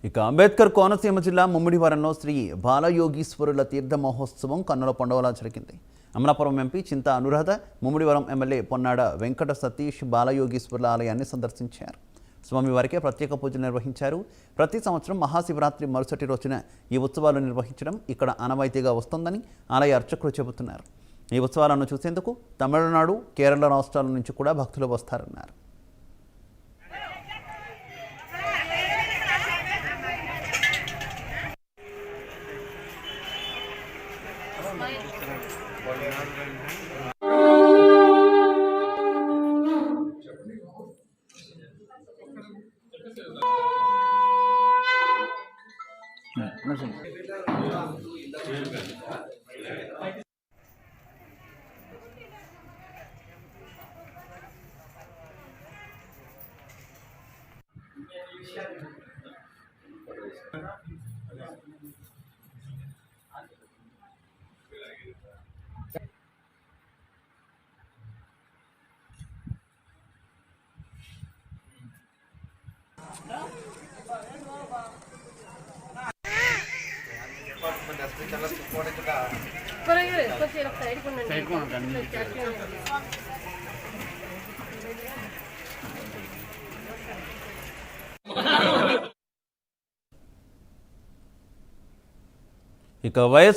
ఇక అంబేద్కర్ కోనసీమ జిల్లా ముమ్మిడివరంలో శ్రీ బాలయోగీశ్వరుల తీర్థ మహోత్సవం కన్నుల పండుగలా జరిగింది. అమలాపురం ఎంపీ చింత అనురాధ, ముమ్మిడివరం ఎమ్మెల్యే పొన్నాడ వెంకట సతీష్ బాలయోగీశ్వరుల ఆలయాన్ని సందర్శించారు. స్వామివారికి ప్రత్యేక పూజలు నిర్వహించారు. ప్రతి సంవత్సరం మహాశివరాత్రి మరుసటి రోజున ఈ ఉత్సవాలు నిర్వహించడం ఇక్కడ ఆనవాయితీగా వస్తోందని ఆలయ అర్చకులు చెబుతున్నారు. ఈ ఉత్సవాలను చూసేందుకు తమిళనాడు, కేరళ రాష్ట్రాల నుంచి కూడా భక్తులు వస్తారన్నారు. ఇక వైఎస్